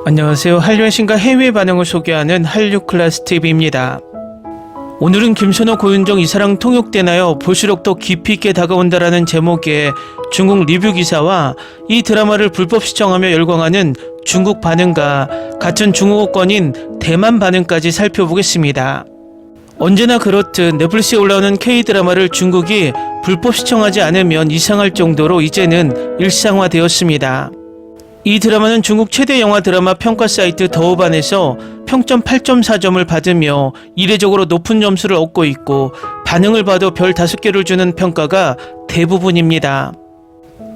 안녕하세요. 한류의 신과 해외 반응을 소개하는 한류클래스TV입니다. 오늘은 김선호, 고윤정 이사랑 통역되나요? 볼수록 더 깊이 있게 다가온다라는 제목의 중국 리뷰 기사와 이 드라마를 불법 시청하며 열광하는 중국 반응과 같은 중국어권인 대만 반응까지 살펴보겠습니다. 언제나 그렇듯 넷플릭스에 올라오는 K-드라마를 중국이 불법 시청하지 않으면 이상할 정도로 이제는 일상화되었습니다. 이 드라마는 중국 최대 영화 드라마 평가 사이트 더우반에서 평점 8.4점을 받으며 이례적으로 높은 점수를 얻고 있고, 반응을 봐도 별 5개를 주는 평가가 대부분입니다.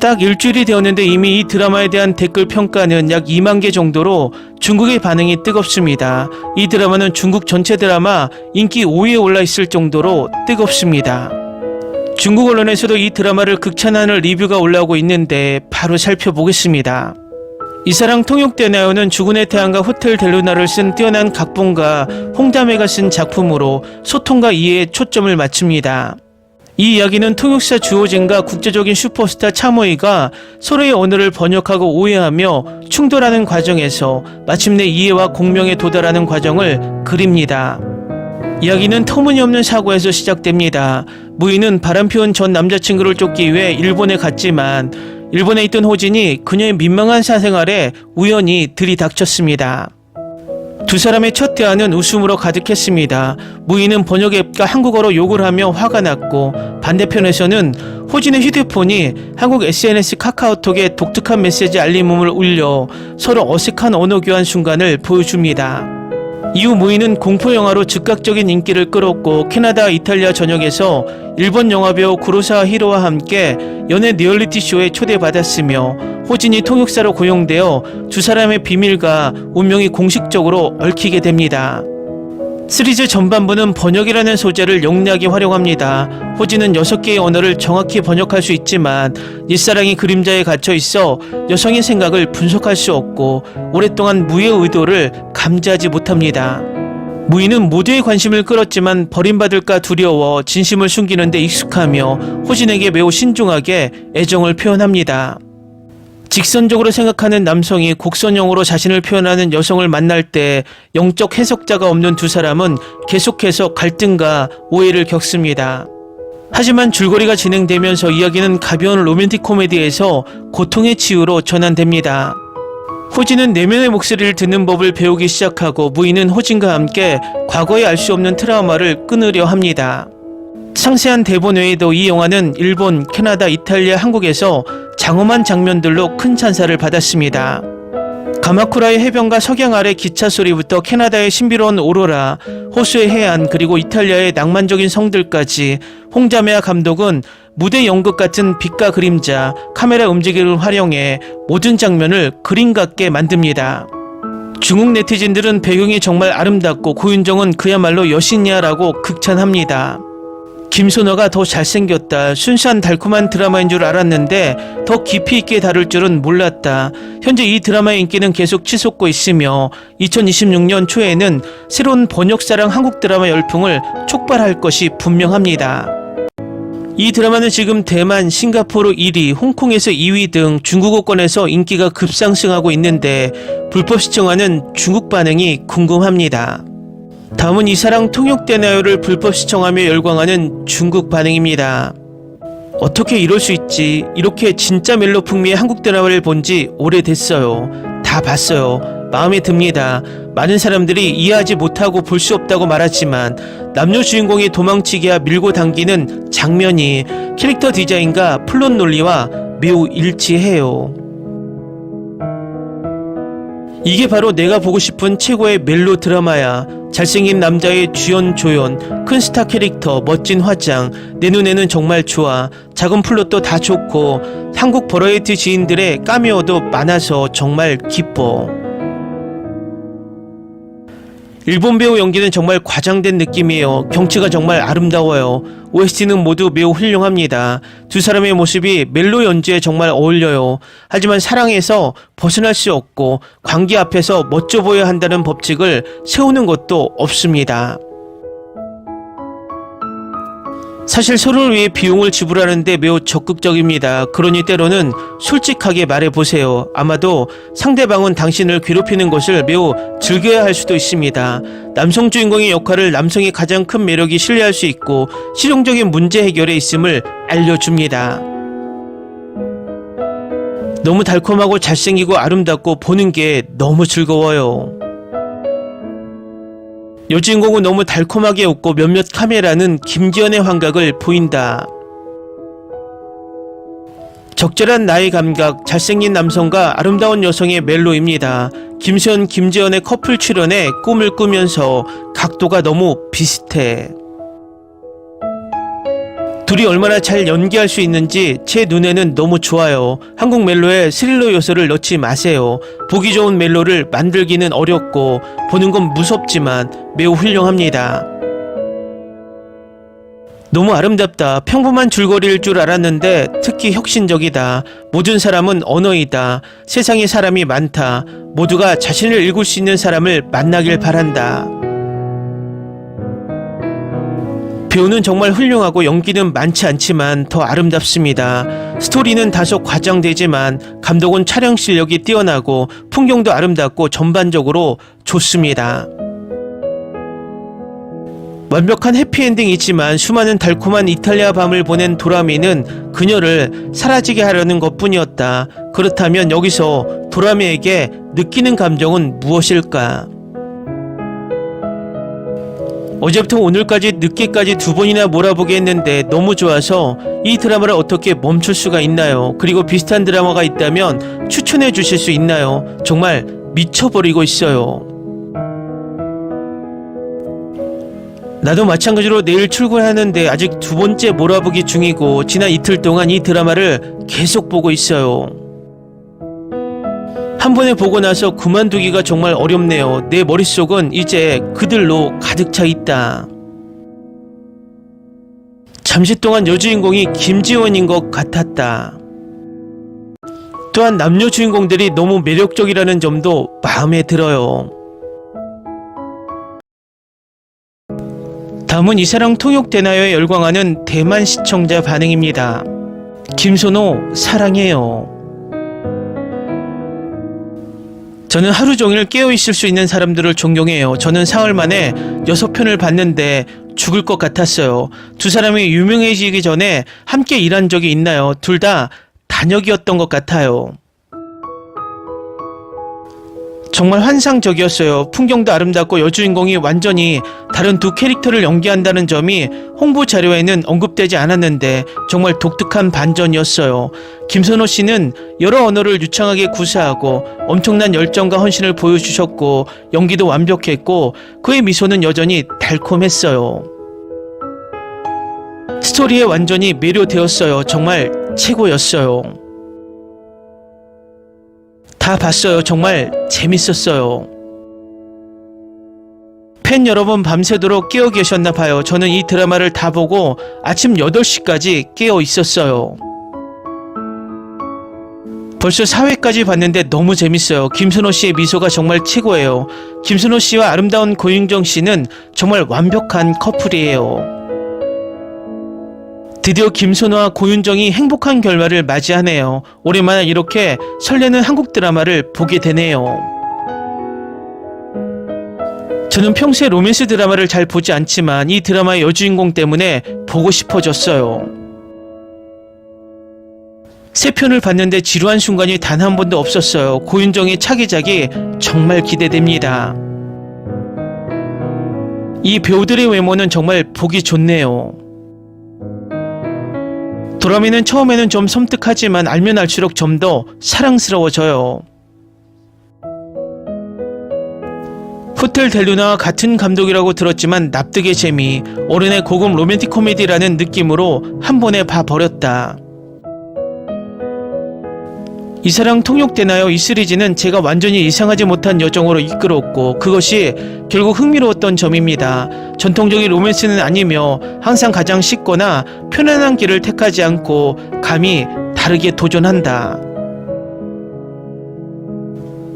딱 일주일이 되었는데 이미 이 드라마에 대한 댓글 평가는 약 2만 개 정도로 중국의 반응이 뜨겁습니다. 이 드라마는 중국 전체 드라마 인기 5위에 올라 있을 정도로 뜨겁습니다. 중국 언론에서도 이 드라마를 극찬하는 리뷰가 올라오고 있는데 바로 살펴보겠습니다. 이사랑 통역되나요는 주군의 태양과 호텔 델루나를 쓴 뛰어난 각본가 홍자매가 쓴 작품으로 소통과 이해에 초점을 맞춥니다. 이 이야기는 통역사 주호진과 국제적인 슈퍼스타 차모이가 서로의 언어를 번역하고 오해하며 충돌하는 과정에서 마침내 이해와 공명에 도달하는 과정을 그립니다. 이야기는 터무니없는 사고에서 시작됩니다. 무인은 바람피운 전 남자친구를 쫓기 위해 일본에 갔지만 일본에 있던 호진이 그녀의 민망한 사생활에 우연히 들이닥쳤습니다. 두 사람의 첫 대화는 웃음으로 가득했습니다. 무인은 번역 앱과 한국어로 욕을 하며 화가 났고, 반대편에서는 호진의 휴대폰이 한국 SNS 카카오톡에 독특한 메시지 알림음을 울려 서로 어색한 언어 교환 순간을 보여줍니다. 이후 무인은 공포영화로 즉각적인 인기를 끌었고, 캐나다, 이탈리아 전역에서 일본 영화배우 구로사와 히로와 함께 연애 리얼리티 쇼에 초대받았으며, 호진이 통역사로 고용되어 두 사람의 비밀과 운명이 공식적으로 얽히게 됩니다. 시리즈 전반부는 번역이라는 소재를 영리하게 활용합니다. 호진은 6개의 언어를 정확히 번역할 수 있지만 옛사랑이 그림자에 갇혀 있어 여성의 생각을 분석할 수 없고, 오랫동안 무의 의도를 감지하지 못합니다. 무인은 모두의 관심을 끌었지만 버림받을까 두려워 진심을 숨기는 데 익숙하며 호진에게 매우 신중하게 애정을 표현합니다. 직선적으로 생각하는 남성이 곡선형으로 자신을 표현하는 여성을 만날 때 영적 해석자가 없는 두 사람은 계속해서 갈등과 오해를 겪습니다. 하지만 줄거리가 진행되면서 이야기는 가벼운 로맨틱 코미디에서 고통의 치유로 전환됩니다. 호진은 내면의 목소리를 듣는 법을 배우기 시작하고, 무인은 호진과 함께 과거에 알 수 없는 트라우마를 끊으려 합니다. 상세한 대본 외에도 이 영화는 일본, 캐나다, 이탈리아, 한국에서 장엄한 장면들로 큰 찬사를 받았습니다. 가마쿠라의 해변과 석양 아래 기차 소리부터 캐나다의 신비로운 오로라, 호수의 해안, 그리고 이탈리아의 낭만적인 성들까지 홍자매와 감독은 무대 연극 같은 빛과 그림자, 카메라 움직임을 활용해 모든 장면을 그림 같게 만듭니다. 중국 네티즌들은 배경이 정말 아름답고 고윤정은 그야말로 여신이야 라고 극찬합니다. 김선호가 더 잘생겼다, 순수한 달콤한 드라마인 줄 알았는데 더 깊이 있게 다룰 줄은 몰랐다. 현재 이 드라마의 인기는 계속 치솟고 있으며 2026년 초에는 새로운 번역사랑 한국 드라마 열풍을 촉발할 것이 분명합니다. 이 드라마는 지금 대만, 싱가포르 1위, 홍콩에서 2위 등 중국어권에서 인기가 급상승하고 있는데 불법 시청하는 중국 반응이 궁금합니다. 다음은 이사랑 통역되나요를 불법 시청하며 열광하는 중국 반응입니다. 어떻게 이럴 수 있지? 이렇게 진짜 멜로 풍미의 한국 드라마를 본 지 오래됐어요. 다 봤어요. 마음에 듭니다. 많은 사람들이 이해하지 못하고 볼 수 없다고 말하지만 남녀 주인공이 도망치기와 밀고 당기는 장면이 캐릭터 디자인과 플롯 논리와 매우 일치해요. 이게 바로 내가 보고 싶은 최고의 멜로 드라마야. 잘생긴 남자의 주연 조연, 큰 스타 캐릭터, 멋진 화장, 내 눈에는 정말 좋아. 작은 플롯도 다 좋고 한국 버라이어티 지인들의 카메오도 많아서 정말 기뻐. 일본 배우 연기는 정말 과장된 느낌이에요. 경치가 정말 아름다워요. OST는 모두 매우 훌륭합니다. 두 사람의 모습이 멜로 연주에 정말 어울려요. 하지만 사랑에서 벗어날 수 없고 관계 앞에서 멋져 보여야 한다는 법칙을 세우는 것도 없습니다. 사실 서로를 위해 비용을 지불하는데 매우 적극적입니다. 그러니 때로는 솔직하게 말해보세요. 아마도 상대방은 당신을 괴롭히는 것을 매우 즐겨야 할 수도 있습니다. 남성 주인공의 역할을 남성이 가장 큰 매력이 신뢰할 수 있고 실용적인 문제 해결에 있음을 알려줍니다. 너무 달콤하고 잘생기고 아름답고 보는 게 너무 즐거워요. 여주인공은 너무 달콤하게 웃고 몇몇 카메라는 김지연의 환각을 보인다. 적절한 나이 감각, 잘생긴 남성과 아름다운 여성의 멜로입니다. 김수현, 김지연의 커플 출연에 꿈을 꾸면서 각도가 너무 비슷해. 둘이 얼마나 잘 연기할 수 있는지 제 눈에는 너무 좋아요. 한국 멜로에 스릴러 요소를 넣지 마세요. 보기 좋은 멜로를 만들기는 어렵고 보는 건 무섭지만 매우 훌륭합니다. 너무 아름답다. 평범한 줄거리일 줄 알았는데 특히 혁신적이다. 모든 사람은 언어이다. 세상에 사람이 많다. 모두가 자신을 읽을 수 있는 사람을 만나길 바란다. 배우는 정말 훌륭하고 연기는 많지 않지만 더 아름답습니다. 스토리는 다소 과장되지만 감독은 촬영 실력이 뛰어나고 풍경도 아름답고 전반적으로 좋습니다. 완벽한 해피엔딩이지만 수많은 달콤한 이탈리아 밤을 보낸 도라미는 그녀를 사라지게 하려는 것뿐이었다. 그렇다면 여기서 도라미에게 느끼는 감정은 무엇일까? 어제부터 오늘까지 늦게까지 2번이나 몰아보게 했는데 너무 좋아서 이 드라마를 어떻게 멈출 수가 있나요? 그리고 비슷한 드라마가 있다면 추천해 주실 수 있나요? 정말 미쳐버리고 있어요. 나도 마찬가지로 내일 출근하는데 아직 2번째 몰아보기 중이고 지난 이틀 동안 이 드라마를 계속 보고 있어요. 한 번에 보고 나서 그만두기가 정말 어렵네요. 내 머릿속은 이제 그들로 가득 차 있다. 잠시 동안 여주인공이 김지원인 것 같았다. 또한 남녀 주인공들이 너무 매력적이라는 점도 마음에 들어요. 다음은 이 사랑 통역되나요에 열광하는 대만 시청자 반응입니다. 김선호 사랑해요. 저는 하루 종일 깨어있을 수 있는 사람들을 존경해요. 저는 사흘 만에 6편을 봤는데 죽을 것 같았어요. 두 사람이 유명해지기 전에 함께 일한 적이 있나요? 둘 다 단역이었던 것 같아요. 정말 환상적이었어요. 풍경도 아름답고 여주인공이 완전히 다른 두 캐릭터를 연기한다는 점이 홍보 자료에는 언급되지 않았는데 정말 독특한 반전이었어요. 김선호 씨는 여러 언어를 유창하게 구사하고 엄청난 열정과 헌신을 보여주셨고 연기도 완벽했고 그의 미소는 여전히 달콤했어요. 스토리에 완전히 매료되었어요. 정말 최고였어요. 다 봤어요. 정말 재밌었어요. 팬 여러분 밤새도록 깨어 계셨나봐요. 저는 이 드라마를 다 보고 아침 8시까지 깨어 있었어요. 벌써 4회까지 봤는데 너무 재밌어요. 김순호 씨의 미소가 정말 최고예요. 김순호 씨와 아름다운 고윤정 씨는 정말 완벽한 커플이에요. 드디어 김선호와 고윤정이 행복한 결말을 맞이하네요. 오랜만에 이렇게 설레는 한국 드라마를 보게 되네요. 저는 평소에 로맨스 드라마를 잘 보지 않지만 이 드라마의 여주인공 때문에 보고 싶어졌어요. 3편을 봤는데 지루한 순간이 단 한 번도 없었어요. 고윤정의 차기작이 정말 기대됩니다. 이 배우들의 외모는 정말 보기 좋네요. 도라미는 처음에는 좀 섬뜩하지만 알면 알수록 좀 더 사랑스러워져요. 호텔 델루나와 같은 감독이라고 들었지만 납득의 재미, 어른의 고급 로맨틱 코미디라는 느낌으로 한 번에 봐버렸다. 이 사랑 통역되나요? 이 시리즈는 제가 완전히 이상하지 못한 여정으로 이끌었고 그것이 결국 흥미로웠던 점입니다. 전통적인 로맨스는 아니며 항상 가장 쉽거나 편안한 길을 택하지 않고 감히 다르게 도전한다.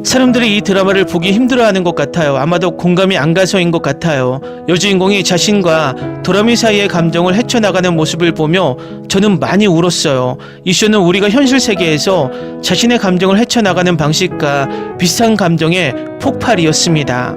사람들이 이 드라마를 보기 힘들어하는 것 같아요. 아마도 공감이 안 가서인 것 같아요. 여주인공이 자신과 도라미 사이의 감정을 헤쳐나가는 모습을 보며 저는 많이 울었어요. 이 쇼는 우리가 현실 세계에서 자신의 감정을 헤쳐나가는 방식과 비슷한 감정의 폭발이었습니다.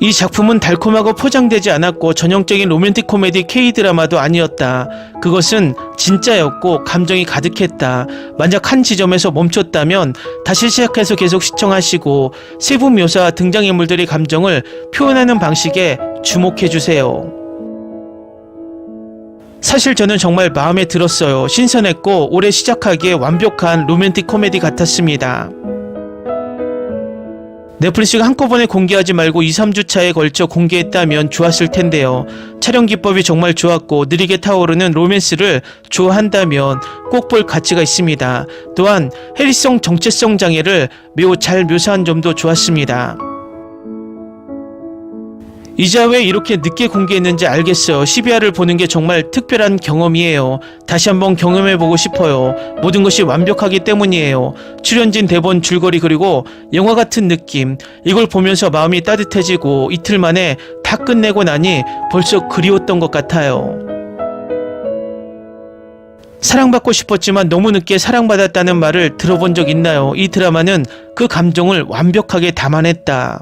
이 작품은 달콤하고 포장되지 않았고 전형적인 로맨틱 코미디 K-드라마도 아니었다. 그것은 진짜였고 감정이 가득했다. 만약 한 지점에서 멈췄다면 다시 시작해서 계속 시청하시고 세부 묘사와 등장인물들의 감정을 표현하는 방식에 주목해주세요. 사실 저는 정말 마음에 들었어요. 신선했고 올해 시작하기에 완벽한 로맨틱 코미디 같았습니다. 넷플릭스가 한꺼번에 공개하지 말고 2-3주차에 걸쳐 공개했다면 좋았을 텐데요. 촬영 기법이 정말 좋았고 느리게 타오르는 로맨스를 좋아한다면 꼭 볼 가치가 있습니다. 또한 해리성 정체성 장애를 매우 잘 묘사한 점도 좋았습니다. 이제 왜 이렇게 늦게 공개했는지 알겠어요. 12화를 보는 게 정말 특별한 경험이에요. 다시 한번 경험해보고 싶어요. 모든 것이 완벽하기 때문이에요. 출연진, 대본, 줄거리, 그리고 영화 같은 느낌. 이걸 보면서 마음이 따뜻해지고 이틀 만에 다 끝내고 나니 벌써 그리웠던 것 같아요. 사랑받고 싶었지만 너무 늦게 사랑받았다는 말을 들어본 적 있나요? 이 드라마는 그 감정을 완벽하게 담아냈다.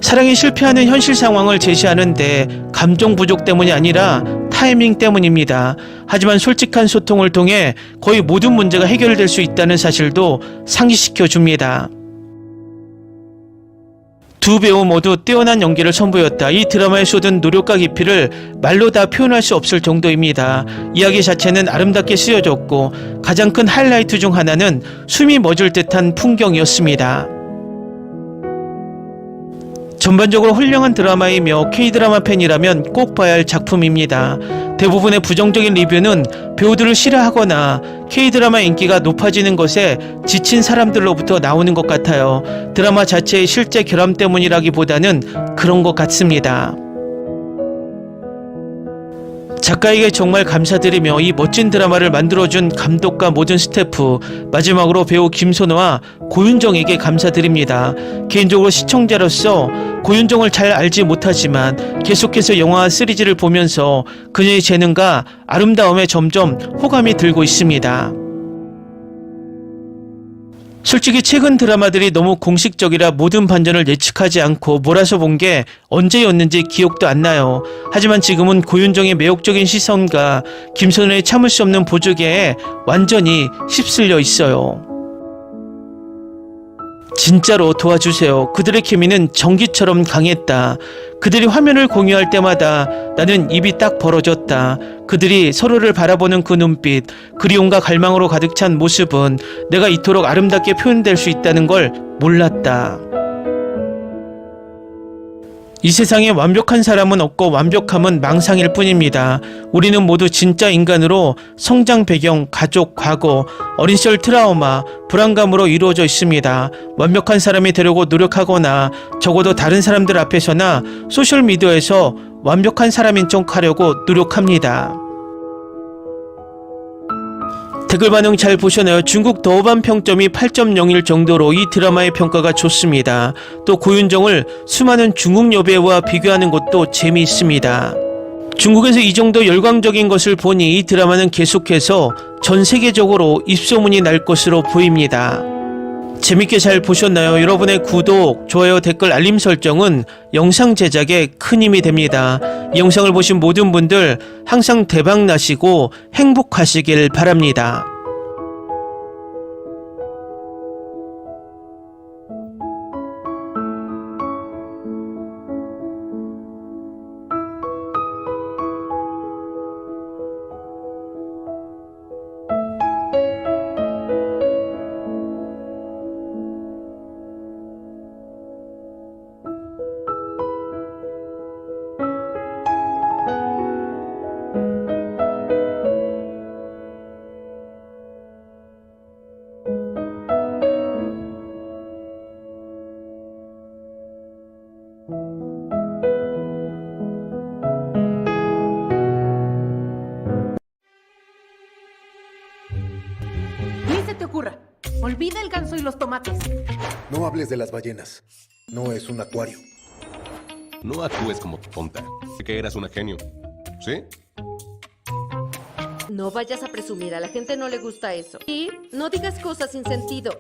사랑이 실패하는 현실 상황을 제시하는데 감정 부족 때문이 아니라 타이밍 때문입니다. 하지만 솔직한 소통을 통해 거의 모든 문제가 해결될 수 있다는 사실도 상기시켜 줍니다. 두 배우 모두 뛰어난 연기를 선보였다. 이 드라마에 쏟은 노력과 깊이를 말로 다 표현할 수 없을 정도입니다. 이야기 자체는 아름답게 쓰여졌고 가장 큰 하이라이트 중 하나는 숨이 멎을 듯한 풍경이었습니다. 전반적으로 훌륭한 드라마이며 K-드라마 팬이라면 꼭 봐야 할 작품입니다. 대부분의 부정적인 리뷰는 배우들을 싫어하거나 K-드라마 인기가 높아지는 것에 지친 사람들로부터 나오는 것 같아요. 드라마 자체의 실제 결함 때문이라기보다는 그런 것 같습니다. 작가에게 정말 감사드리며 이 멋진 드라마를 만들어준 감독과 모든 스태프, 마지막으로 배우 김선호와 고윤정에게 감사드립니다. 개인적으로 시청자로서 고윤정을 잘 알지 못하지만 계속해서 영화와 시리즈를 보면서 그녀의 재능과 아름다움에 점점 호감이 들고 있습니다. 솔직히 최근 드라마들이 너무 공식적이라 모든 반전을 예측하지 않고 몰아서 본 게 언제였는지 기억도 안 나요. 하지만 지금은 고윤정의 매혹적인 시선과 김선우의 참을 수 없는 보조개에 완전히 휩쓸려 있어요. 진짜로 도와주세요. 그들의 케미는 전기처럼 강했다. 그들이 화면을 공유할 때마다 나는 입이 딱 벌어졌다. 그들이 서로를 바라보는 그 눈빛, 그리움과 갈망으로 가득 찬 모습은 내가 이토록 아름답게 표현될 수 있다는 걸 몰랐다. 이 세상에 완벽한 사람은 없고 완벽함은 망상일 뿐입니다. 우리는 모두 진짜 인간으로 성장 배경, 가족, 과거, 어린 시절 트라우마, 불안감으로 이루어져 있습니다. 완벽한 사람이 되려고 노력하거나 적어도 다른 사람들 앞에서나 소셜미디어에서 완벽한 사람인 척 하려고 노력합니다. 댓글 반응 잘 보셨나요? 중국 더우반 평점이 8.01 정도로 이 드라마의 평가가 좋습니다. 또 고윤정을 수많은 중국 여배우와 비교하는 것도 재미있습니다. 중국에서 이 정도 열광적인 것을 보니 이 드라마는 계속해서 전 세계적으로 입소문이 날 것으로 보입니다. 재밌게 잘 보셨나요? 여러분의 구독, 좋아요, 댓글, 알림 설정은 영상 제작에 큰 힘이 됩니다. 이 영상을 보신 모든 분들 항상 대박 나시고 행복하시길 바랍니다. basura. Olvida el ganso y los tomates. No hables de las ballenas. No es un acuario. No actúes como tonta. Que eras una genio. ¿Sí? No vayas a presumir, a la gente no le gusta eso. Y no digas cosas sin sentido.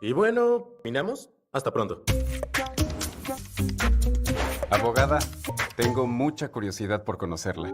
Y bueno, ¿minamos? Hasta pronto. Abogada, tengo mucha curiosidad por conocerla.